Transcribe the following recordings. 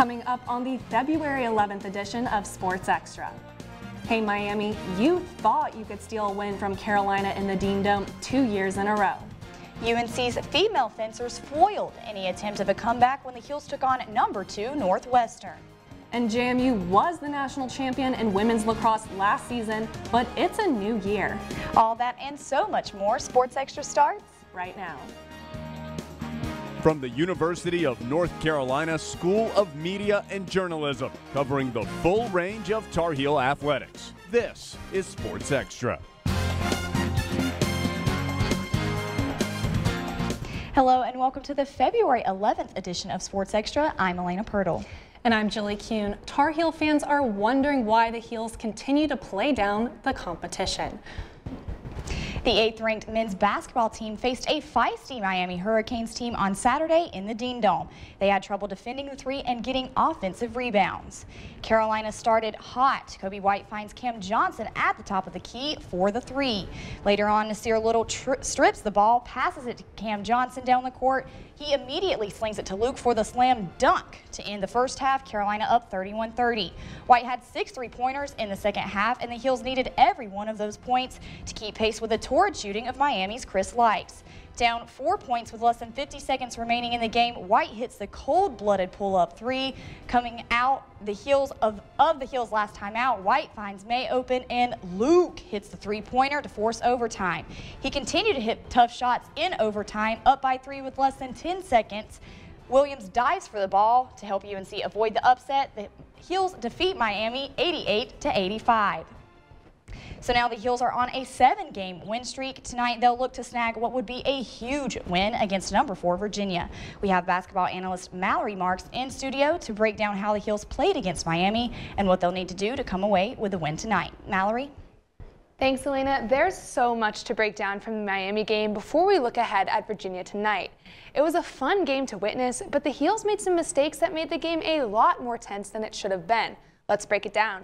coming up on the February 11th edition of Sports Extra. Hey Miami, you thought you could steal a win from Carolina in the Dean Dome 2 years in a row. UNC's female fencers foiled any attempt of a comeback when the Heels took on number 2 Northwestern. And JMU was the national champion in women's lacrosse last season, but it's a new year. All that and so much more. Sports Extra starts right now. From the University of North Carolina School of Media and Journalism, covering the full range of Tar Heel athletics. This is Sports Extra. Hello and welcome to the February 11th edition of Sports Extra. I'm Elena Pirtle. And I'm Julie Kuhn. Tar Heel fans are wondering why the Heels continue to play down the competition. The 8th-ranked men's basketball team faced a feisty Miami Hurricanes team on Saturday in the Dean Dome. They had trouble defending the three and getting offensive rebounds. Carolina started hot. Kobe White finds Cam Johnson at the top of the key for the three. Later on, Nasir Little strips the ball, passes it to Cam Johnson down the court. He immediately slings it to Luke for the slam dunk to end the first half. Carolina up 31-30. White had 6 3-pointers in the second half, and the Heels needed every one of those points to keep pace with the torrid shooting of Miami's Chris Likes. Down 4 points with less than 50 seconds remaining in the game, White hits the cold-blooded pull-up three. Coming out the heels of the Heels last time out, White finds May open, and Luke hits the 3-pointer to force overtime. He continued to hit tough shots in overtime, up by 3 with less than 10 seconds. Williams dives for the ball to help UNC avoid the upset. The Heels defeat Miami 88-85. So now the Heels are on a 7-game win streak. Tonight they'll look to snag what would be a huge win against number 4 Virginia. We have basketball analyst Mallory Marks in studio to break down how the Heels played against Miami and what they'll need to do to come away with a win tonight. Mallory? Thanks, Elena. There's so much to break down from the Miami game before we look ahead at Virginia tonight. It was a fun game to witness, but the Heels made some mistakes that made the game a lot more tense than it should have been. Let's break it down.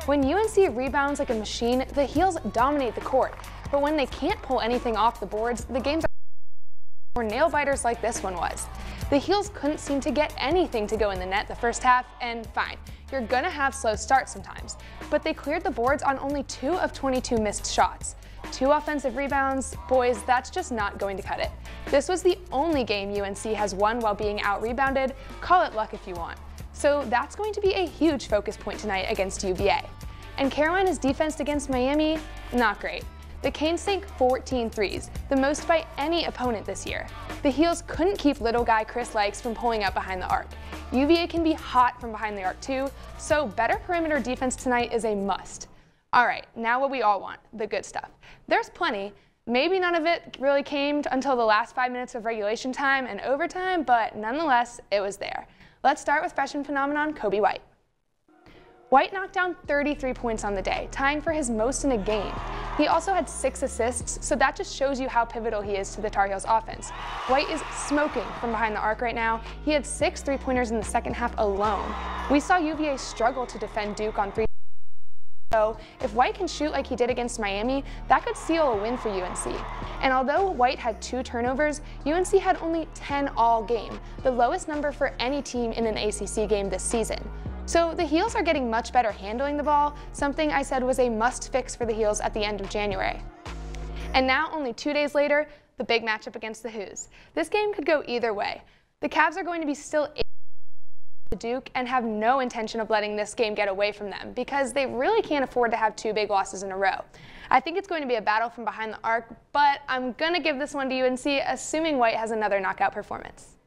When UNC rebounds like a machine, the Heels dominate the court. But when they can't pull anything off the boards, the games are nail biters like this one was. The Heels couldn't seem to get anything to go in the net the first half, and fine, you're gonna have slow starts sometimes. But they cleared the boards on only 2 of 22 missed shots. 2 offensive rebounds, boys, that's just not going to cut it. This was the only game UNC has won while being out-rebounded. Call it luck if you want. So that's going to be a huge focus point tonight against UVA. And Carolina's defense against Miami, not great. The Canes sank 14 threes, the most by any opponent this year. The Heels couldn't keep little guy Chris Likes from pulling up behind the arc. UVA can be hot from behind the arc too, so better perimeter defense tonight is a must. All right, now what we all want, the good stuff. There's plenty. Maybe none of it really came until the last 5 minutes of regulation time and overtime, but nonetheless, it was there. Let's start with freshman phenomenon Kobe White. White knocked down 33 points on the day, tying for his most in a game. He also had 6 assists, so that just shows you how pivotal he is to the Tar Heels offense. White is smoking from behind the arc right now. He had 6 3-pointers in the second half alone. We saw UVA struggle to defend Duke on 3. So if White can shoot like he did against Miami, that could seal a win for UNC. And although White had 2 turnovers, UNC had only 10 all game, the lowest number for any team in an ACC game this season. So the Heels are getting much better handling the ball, something I said was a must fix for the Heels at the end of January. And now, only 2 days later, the big matchup against the Hoos. This game could go either way. The Cavs are going to be still Duke and have no intention of letting this game get away from them because they really can't afford to have 2 big losses in a row. I think it's going to be a battle from behind the arc, but I'm going to give this one to UNC, assuming White has another knockout performance.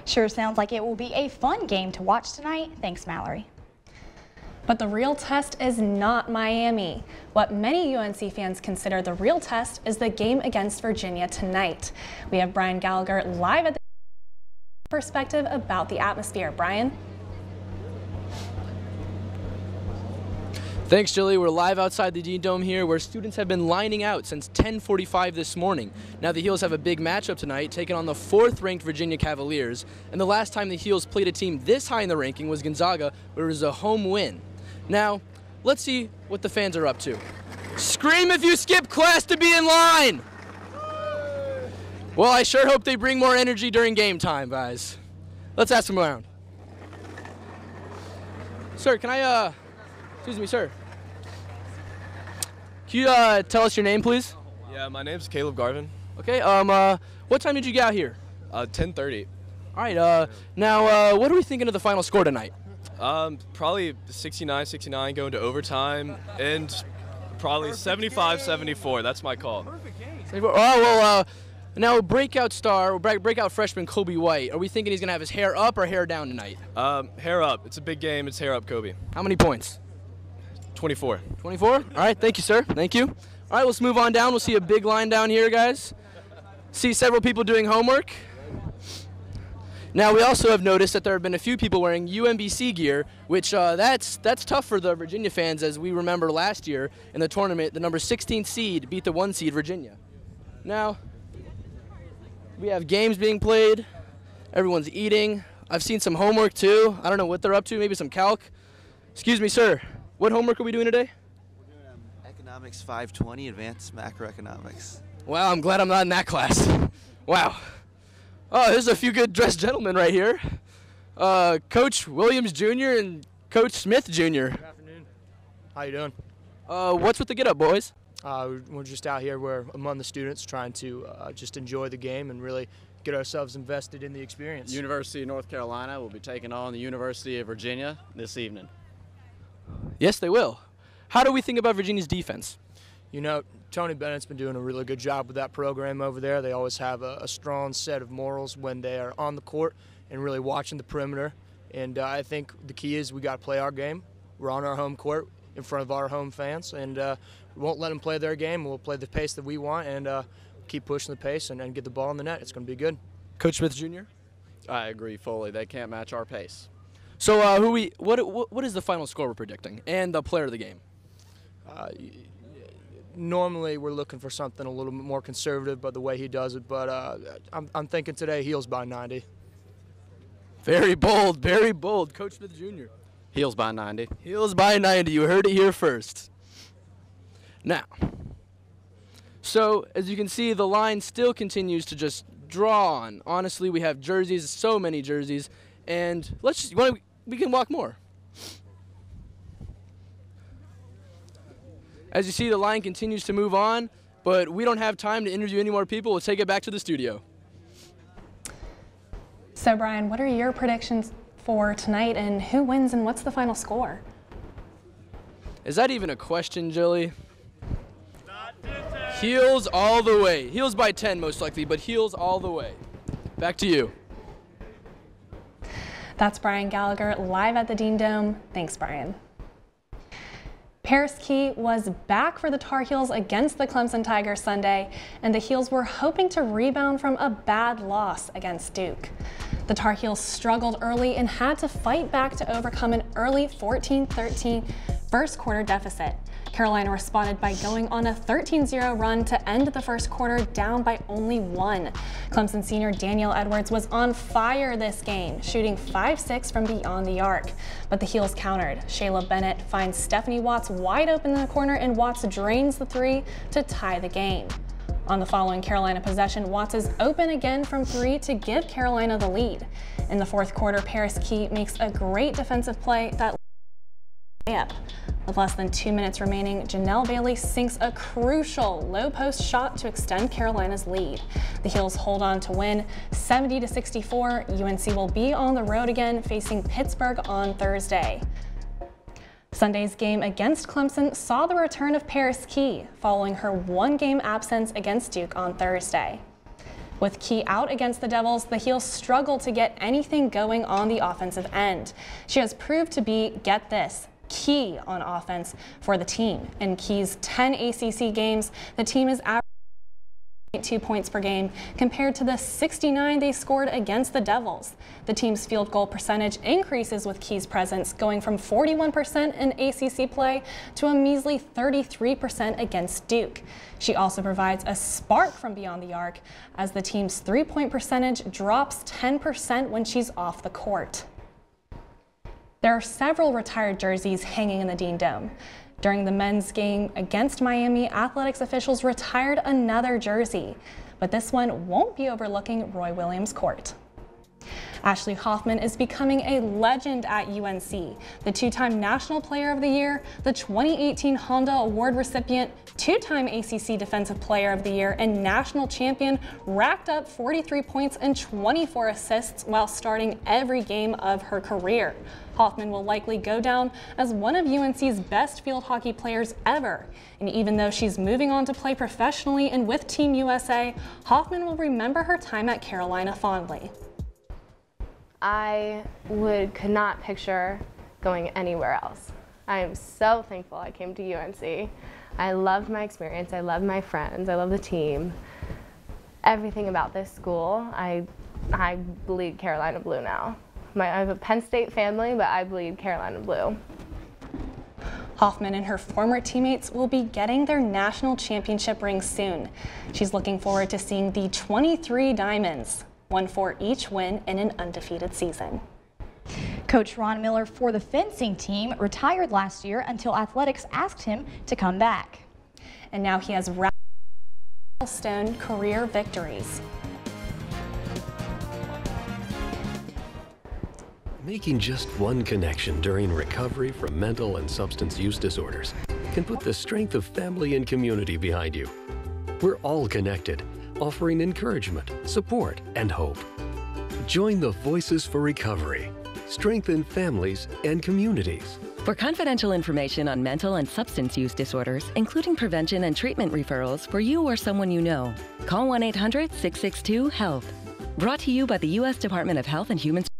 Sure sounds like it will be a fun game to watch tonight. Thanks, Mallory. But the real test is not Miami. What many UNC fans consider the real test is the game against Virginia tonight. We have Brian Gallagher live at the perspective about the atmosphere. Brian? Thanks, Julie. We're live outside the Dean Dome here where students have been lining out since 10:45 this morning. Now the Heels have a big matchup tonight, taking on the 4th-ranked Virginia Cavaliers. And the last time the Heels played a team this high in the ranking was Gonzaga, where it was a home win. Now, let's see what the fans are up to. Scream if you skip class to be in line! Well, I sure hope they bring more energy during game time, guys. Let's ask them around. Sir, can I, excuse me, sir. Can you tell us your name, please? Yeah, my name's Caleb Garvin. Okay, what time did you get out here? 10:30. All right, now, what are we thinking of the final score tonight? Probably 69-69 going to overtime, and probably 75-74. That's my call. Oh, well, now breakout star, breakout freshman Kobe White, are we thinking he's going to have his hair up or hair down tonight? Hair up. It's a big game. It's hair up, Kobe. How many points? 24. 24? All right, thank you, sir. Thank you. All right, let's move on down. We'll see a big line down here, guys. See several people doing homework. Now, we also have noticed that there have been a few people wearing UMBC gear, which that's tough for the Virginia fans, as we remember last year in the tournament, the number 16 seed beat the 1 seed Virginia. Now, we have games being played. Everyone's eating. I've seen some homework, too. I don't know what they're up to, maybe some calc. Excuse me, sir. What homework are we doing today? We're doing Economics 520, Advanced Macroeconomics. Wow, I'm glad I'm not in that class. Wow. Oh, there's a few good dressed gentlemen right here. Coach Williams Jr. and Coach Smith Jr. Good afternoon. How you doing? What's with the get-up, boys? We're just out here. We're among the students trying to just enjoy the game and really get ourselves invested in the experience. University of North Carolina will be taking on the University of Virginia this evening. Yes, they will. How do we think about Virginia's defense? You know, Tony Bennett's been doing a really good job with that program over there. They always have a strong set of morals when they are on the court and really watching the perimeter. And I think the key is we got to play our game. We're on our home court in front of our home fans, and we won't let them play their game. We'll play the pace that we want and keep pushing the pace and get the ball in the net. It's going to be good. Coach Smith Jr.? I agree fully. They can't match our pace. So what is the final score we're predicting and the player of the game? Normally we're looking for something a little bit more conservative by the way he does it, but I'm thinking today Heels by 90. Very bold, very bold. Coach Smith Jr. Heels by 90. Heels by 90. You heard it here first. Now, so as you can see, the line still continues to just draw on. Honestly, we have jerseys, so many jerseys, and we can walk more. As you see, the line continues to move on, but we don't have time to interview any more people. We'll take it back to the studio. So, Brian, what are your predictions for tonight, and who wins, and what's the final score? Is that even a question, Jilly? Heels all the way. Heels by 10, most likely, but heels all the way. Back to you. That's Brian Gallagher live at the Dean Dome. Thanks, Brian. Paris Key was back for the Tar Heels against the Clemson Tigers Sunday, and the Heels were hoping to rebound from a bad loss against Duke. The Tar Heels struggled early and had to fight back to overcome an early 14-13 first quarter deficit. Carolina responded by going on a 13-0 run to end the first quarter down by only 1. Clemson senior Danielle Edwards was on fire this game, shooting 5-6 from beyond the arc. But the Heels countered. Shayla Bennett finds Stephanie Watts wide open in the corner, and Watts drains the 3 to tie the game. On the following Carolina possession, Watts is open again from 3 to give Carolina the lead. In the fourth quarter, Paris Key makes a great defensive play that layup. With less than 2 minutes remaining, Janelle Bailey sinks a crucial low-post shot to extend Carolina's lead. The Heels hold on to win 70-64. UNC will be on the road again, facing Pittsburgh on Thursday. Sunday's game against Clemson saw the return of Paris Key following her one-game absence against Duke on Thursday. With Key out against the Devils, the Heels struggle to get anything going on the offensive end. She has proved to be, get this, key on offense for the team. In Key's 10 ACC games, the team is averaging 2 points per game compared to the 69 they scored against the Devils. The team's field goal percentage increases with Key's presence, going from 41% in ACC play to a measly 33% against Duke. She also provides a spark from beyond the arc, as the team's three-point percentage drops 10% when she's off the court. There are several retired jerseys hanging in the Dean Dome. During the men's game against Miami, athletics officials retired another jersey, but this one won't be overlooking Roy Williams Court. Ashley Hoffman is becoming a legend at UNC. The two-time National Player of the Year, the 2018 Honda Award recipient, two-time ACC Defensive Player of the Year, and national champion racked up 43 points and 24 assists while starting every game of her career. Hoffman will likely go down as one of UNC's best field hockey players ever. And even though she's moving on to play professionally and with Team USA, Hoffman will remember her time at Carolina fondly. I could not picture going anywhere else. I am so thankful I came to UNC. I loved my experience, I love my friends, I love the team. Everything about this school, I bleed Carolina blue now. I have a Penn State family, but I bleed Carolina blue. Hoffman and her former teammates will be getting their national championship rings soon. She's looking forward to seeing the 23 diamonds, one for each win in an undefeated season. Coach Ron Miller for the fencing team retired last year until athletics asked him to come back. And now he has milestone career victories. Making just one connection during recovery from mental and substance use disorders can put the strength of family and community behind you. We're all connected, offering encouragement, support, and hope. Join the Voices for Recovery. Strengthen families and communities. For confidential information on mental and substance use disorders, including prevention and treatment referrals for you or someone you know, call 1-800-662-HEALTH. Brought to you by the U.S. Department of Health and Human Services.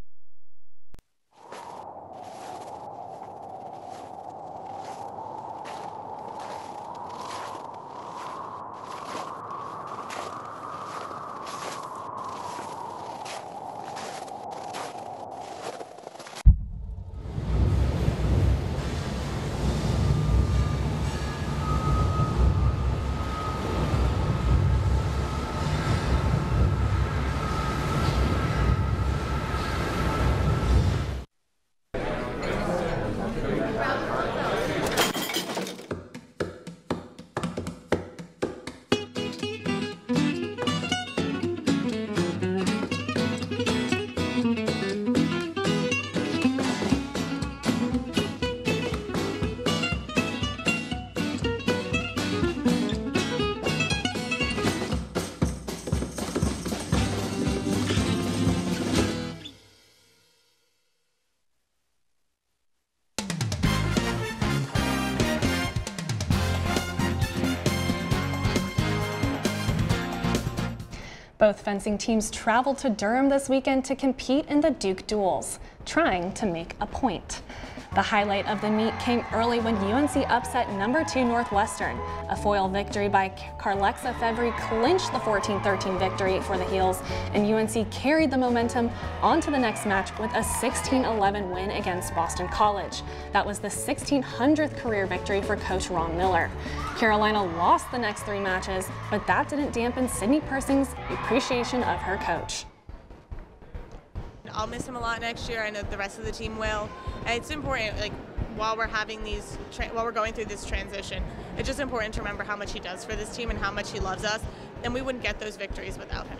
Both fencing teams traveled to Durham this weekend to compete in the Duke duels, trying to make a point. The highlight of the meet came early when UNC upset #2 Northwestern. A foil victory by Carlexa Fevry clinched the 14-13 victory for the Heels, and UNC carried the momentum onto the next match with a 16-11 win against Boston College. That was the 1,600th career victory for Coach Ron Miller. Carolina lost the next 3 matches, but that didn't dampen Sydney Persing's appreciation of her coach. I'll miss him a lot next year. I know the rest of the team will. And it's important, like, while we're having these, while we're going through this transition, it's just important to remember how much he does for this team and how much he loves us. And we wouldn't get those victories without him.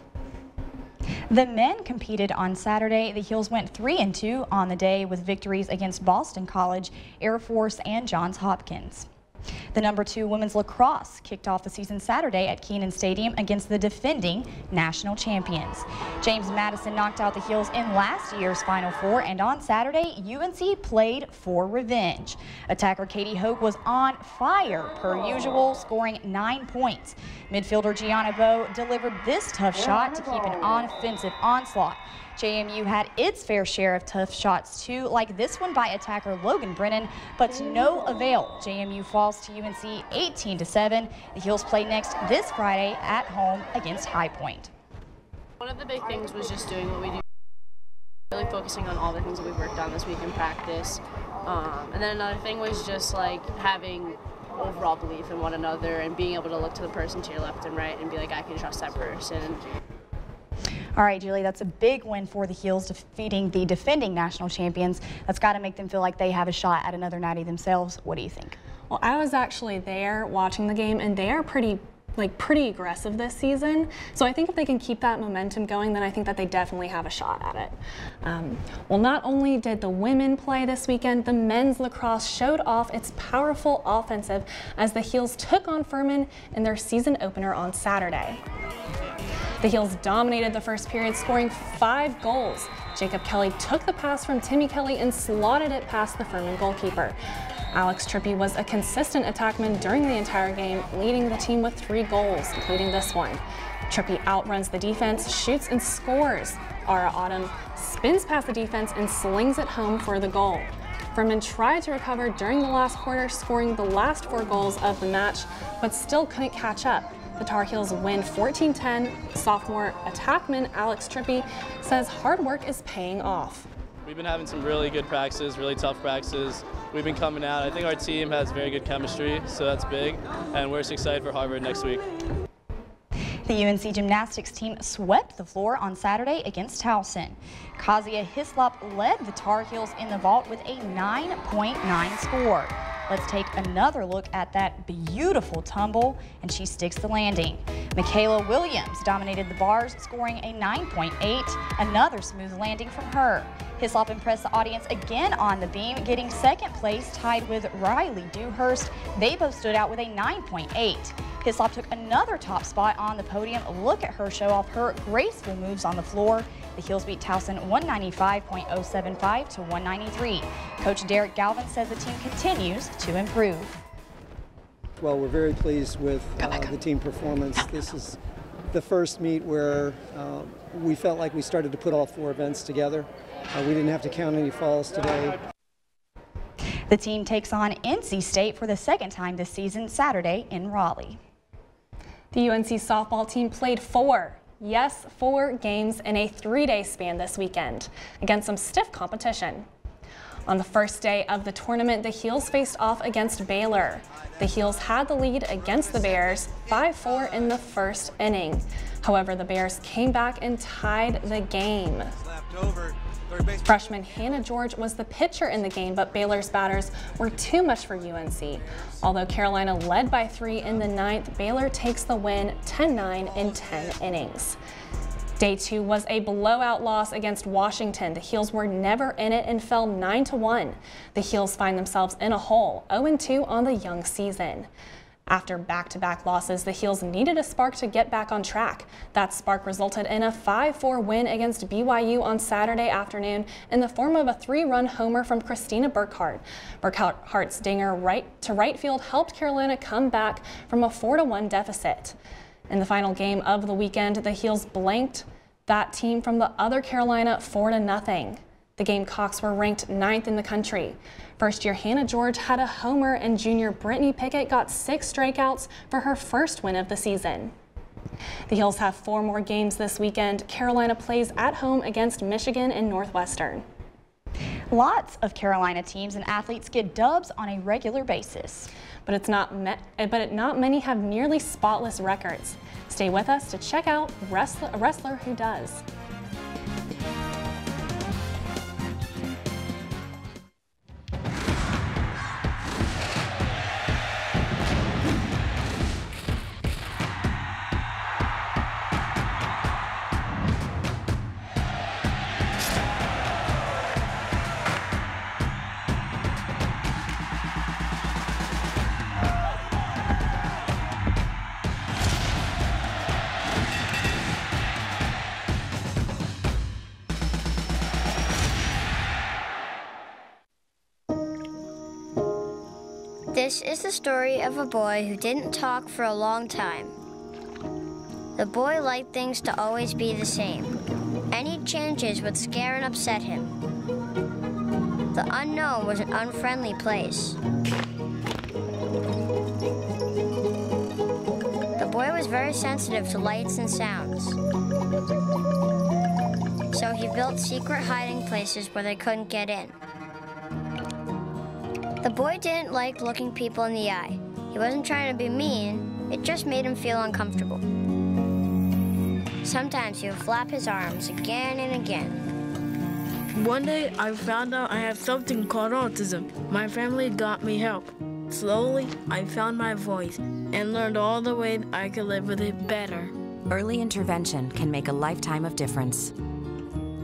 The men competed on Saturday. The Heels went 3-2 on the day with victories against Boston College, Air Force, and Johns Hopkins. The #2 women's lacrosse kicked off the season Saturday at Kenan Stadium against the defending national champions. James Madison knocked out the Heels in last year's Final Four, and on Saturday, UNC played for revenge. Attacker Katie Hoke was on fire per usual, scoring 9 points. Midfielder Gianna Bowe delivered this tough shot to keep an offensive onslaught. JMU had its fair share of tough shots too, like this one by attacker Logan Brennan, but to no avail. JMU falls to UNC 18-7. The Heels play next this Friday at home against High Point. One of the big things was just doing what we do, really focusing on all the things that we worked on this week in practice. And then another thing was just like having overall belief in one another and being able to look to the person to your left and right and be like, I can trust that person. All right, Julie, that's a big win for the Heels, defeating the defending national champions. That's got to make them feel like they have a shot at another natty themselves. What do you think? Well, I was actually there watching the game, and they are pretty pretty aggressive this season. So I think if they can keep that momentum going, then I think that they definitely have a shot at it. Well, not only did the women play this weekend, the men's lacrosse showed off its powerful offensive as the Heels took on Furman in their season opener on Saturday. The Heels dominated the first period, scoring 5 goals. Jacob Kelly took the pass from Timmy Kelly and slotted it past the Furman goalkeeper. Alex Trippi was a consistent attackman during the entire game, leading the team with 3 goals, including this one. Trippi outruns the defense, shoots and scores. Ara Autumn spins past the defense and slings it home for the goal. Furman tried to recover during the last quarter, scoring the last 4 goals of the match, but still couldn't catch up. The Tar Heels win 14-10. Sophomore attackman Alex Trippi says hard work is paying off. We've been having some really good practices, really tough practices. We've been coming out. I think our team has very good chemistry, so that's big, and we're just excited for Harvard next week. The UNC gymnastics team swept the floor on Saturday against Towson. Kazia Hislop led the Tar Heels in the vault with a 9.9 score. Let's take another look at that beautiful tumble, and she sticks the landing. Michaela Williams dominated the bars, scoring a 9.8, another smooth landing from her. Hislop impressed the audience again on the beam, getting second place tied with Riley Dewhurst. They both stood out with a 9.8. Hislop took another top spot on the podium. Look at her show off her graceful moves on the floor. The Heels beat Towson 195.075 to 193. Coach Derek Galvin says the team continues to improve. Well, we're very pleased with the team performance. This is the first meet where we felt like we started to put all 4 events together. We didn't have to count any falls today. The team takes on NC State for the second time this season, Saturday in Raleigh. The UNC softball team played 4 games in a 3-day span this weekend against some stiff competition. On the first day of the tournament, the Heels faced off against Baylor. The Heels had the lead against the Bears 5-4 in the first inning. However, the Bears came back and tied the game. Freshman Hannah George was the pitcher in the game, but Baylor's batters were too much for UNC. Although Carolina led by 3 in the 9th, Baylor takes the win 10-9 in 10 innings. Day 2 was a blowout loss against Washington. The Heels were never in it and fell 9-1. The Heels find themselves in a hole, 0-2 on the young season. After back-to-back losses, the Heels needed a spark to get back on track. That spark resulted in a 5-4 win against BYU on Saturday afternoon in the form of a 3-run homer from Christina Burkhart. Burkhart's dinger to right field helped Carolina come back from a 4-1 deficit. In the final game of the weekend, the Heels blanked that team from the other Carolina 4-0. The Gamecocks were ranked 9th in the country. First-year Hannah George had a homer, and junior Brittany Pickett got 6 strikeouts for her first win of the season. The Heels have 4 more games this weekend. Carolina plays at home against Michigan and Northwestern. Lots of Carolina teams and athletes get dubs on a regular basis. But not many have nearly spotless records. Stay with us to check out a wrestler who does. This is the story of a boy who didn't talk for a long time. The boy liked things to always be the same. Any changes would scare and upset him. The unknown was an unfriendly place. The boy was very sensitive to lights and sounds. So he built secret hiding places where they couldn't get in. The boy didn't like looking people in the eye. He wasn't trying to be mean, it just made him feel uncomfortable. Sometimes he would flap his arms again and again. One day I found out I have something called autism. My family got me help. Slowly, I found my voice and learned all the ways I could live with it better. Early intervention can make a lifetime of difference.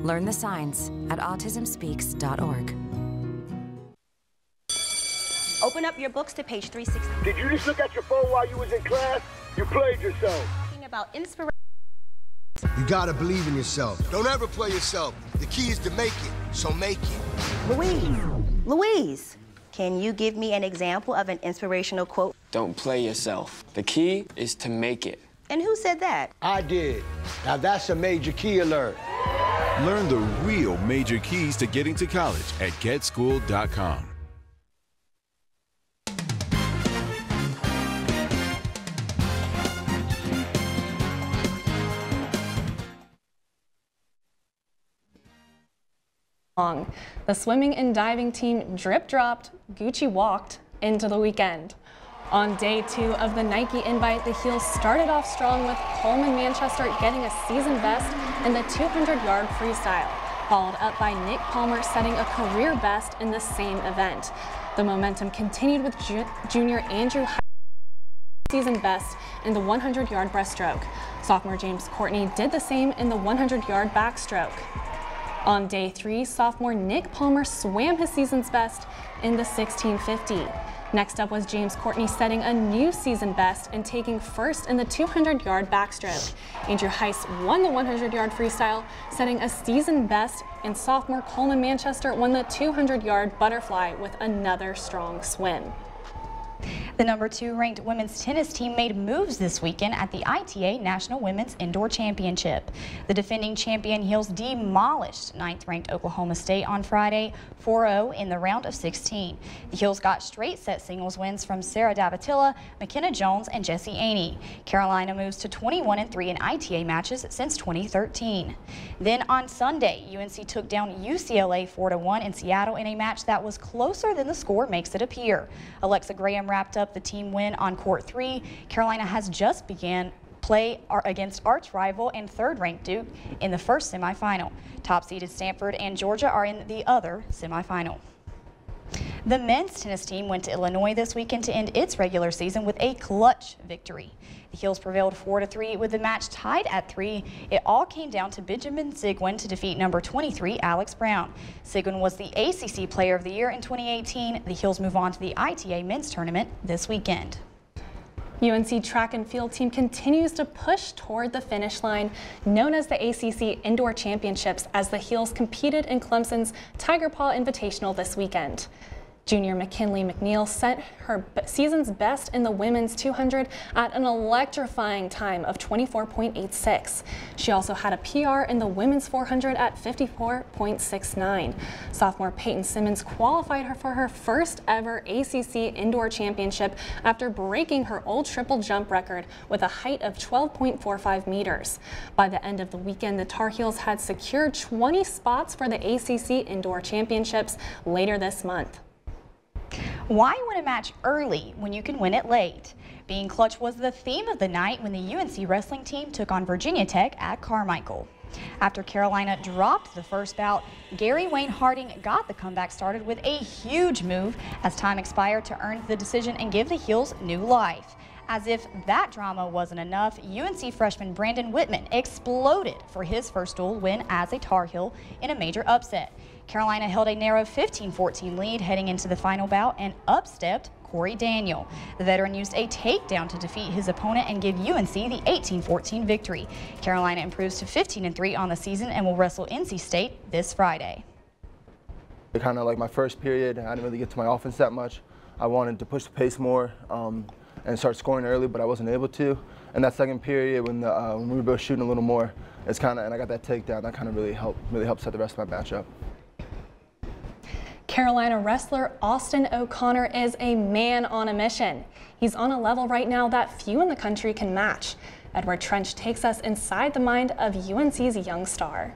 Learn the signs at autismspeaks.org. Open up your books to page 360. Did you just look at your phone while you was in class? You played yourself. Talking about inspiration. You gotta believe in yourself. Don't ever play yourself. The key is to make it, so make it. Louise, can you give me an example of an inspirational quote? Don't play yourself. The key is to make it. And who said that? I did. Now that's a major key alert. Learn the real major keys to getting to college at getschool.com. The swimming and diving team drip-dropped, Gucci walked into the weekend. On day 2 of the Nike Invite, the Heels started off strong with Coleman Manchester getting a season best in the 200-yard freestyle, followed up by Nick Palmer setting a career best in the same event. The momentum continued with junior Andrew season best in the 100-yard breaststroke. Sophomore James Courtney did the same in the 100-yard backstroke. On day 3, sophomore Nick Palmer swam his season's best in the 1650. Next up was James Courtney setting a new season best and taking first in the 200-yard backstroke. Andrew Heiss won the 100-yard freestyle, setting a season best, and sophomore Coleman Manchester won the 200-yard butterfly with another strong swim. The number 2 ranked women's tennis team made moves this weekend at the ITA National Women's Indoor Championship. The defending champion Heels demolished 9th ranked Oklahoma State on Friday 4-0 in the round of 16. The Heels got straight set singles wins from Sarah Davatilla, McKenna Jones, and Jessie Aney. Carolina moves to 21-3 in ITA matches since 2013. Then on Sunday, UNC took down UCLA 4-1 in Seattle in a match that was closer than the score makes it appear. Alexa Graham wrapped up the team win on court 3. Carolina has just began play against arch rival and 3rd-ranked Duke in the first semifinal. Top-seeded Stanford and Georgia are in the other semifinal. The men's tennis team went to Illinois this weekend to end its regular season with a clutch victory. The Heels prevailed 4-3 with the match tied at 3. It all came down to Benjamin Sigwin to defeat number 23 Alex Brown. Sigwin was the ACC Player of the Year in 2018. The Heels move on to the ITA men's tournament this weekend. UNC track and field team continues to push toward the finish line, known as the ACC Indoor Championships, as the Heels competed in Clemson's Tiger Paw Invitational this weekend. Junior McKinley McNeil set her season's best in the women's 200 at an electrifying time of 24.86. She also had a PR in the women's 400 at 54.69. Sophomore Peyton Simmons qualified her for her first ever ACC Indoor Championship after breaking her old triple jump record with a height of 12.45 meters. By the end of the weekend, the Tar Heels had secured 20 spots for the ACC Indoor Championships later this month. Why win a match early when you can win it late? Being clutch was the theme of the night when the UNC wrestling team took on Virginia Tech at Carmichael. After Carolina dropped the first bout, Gary Wayne Harding got the comeback started with a huge move as time expired to earn the decision and give the Heels new life. As if that drama wasn't enough, UNC freshman Brandon Whitman exploded for his first dual win as a Tar Heel in a major upset. Carolina held a narrow 15-14 lead heading into the final bout and upstepped Corey Daniel. The veteran used a takedown to defeat his opponent and give UNC the 18-14 victory. Carolina improves to 15-3 on the season and will wrestle NC State this Friday. Kind of like my first period, I didn't really get to my offense that much. I wanted to push the pace more and start scoring early, but I wasn't able to. And that second period, when we were both shooting a little more, and I got that takedown, that kind of really helped set the rest of my match up. Carolina wrestler Austin O'Connor is a man on a mission. He's on a level right now that few in the country can match. Edward Trench takes us inside the mind of UNC's young star.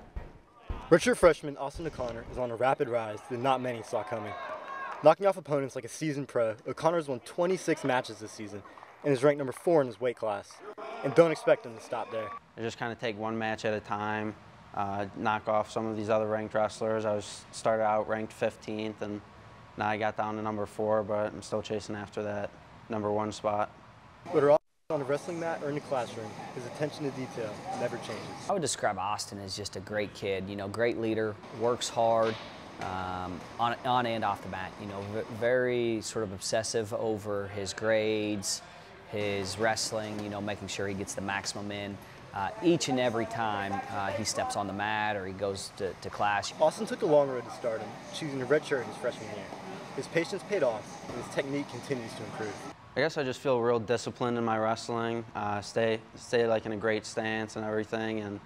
Redshirt freshman Austin O'Connor is on a rapid rise that not many saw coming. Knocking off opponents like a seasoned pro, O'Connor's won 26 matches this season and is ranked number 4 in his weight class. And don't expect him to stop there. I just kind of take one match at a time, knock off some of these other ranked wrestlers. I started out ranked 15th and Now I got down to number 4, but I'm still chasing after that number 1 spot. Whether on a wrestling mat or in the classroom, his attention to detail never changes. I would describe Austin as just a great kid, you know, great leader, works hard on and off the mat, you know, very sort of obsessive over his grades, his wrestling, you know, making sure he gets the maximum in each and every time he steps on the mat or he goes to class. Austin took a long road to stardom, choosing a redshirt his freshman year. His patience paid off, and his technique continues to improve. I guess I just feel real disciplined in my wrestling, stay like in a great stance and everything, and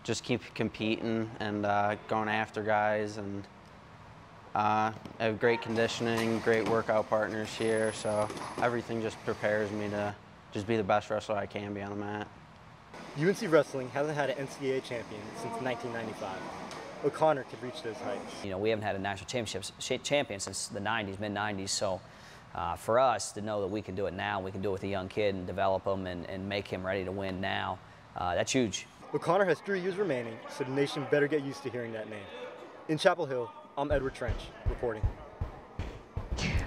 just keep competing and going after guys. And I have great conditioning, great workout partners here, so everything just prepares me to just be the best wrestler I can be on the mat. UNC Wrestling hasn't had an NCAA champion since 1995. O'Connor could reach those heights. You know, we haven't had a national champion since the 90s, mid-90s, so for us to know that we can do it now, we can do it with a young kid and develop him and make him ready to win now, that's huge. O'Connor has 3 years remaining, so the nation better get used to hearing that name. In Chapel Hill, I'm Edward Trench, reporting.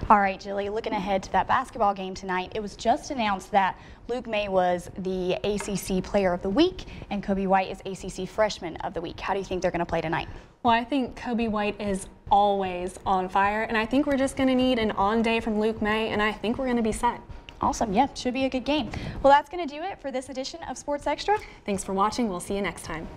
All right, Jilly, looking ahead to that basketball game tonight, it was just announced that Luke May was the ACC Player of the Week and Kobe White is ACC Freshman of the Week. How do you think they're going to play tonight? Well, I think Kobe White is always on fire, and I think we're just going to need an on day from Luke May, and I think we're going to be set. Awesome. Yeah, should be a good game. Well, that's going to do it for this edition of Sports Extra. Thanks for watching. We'll see you next time.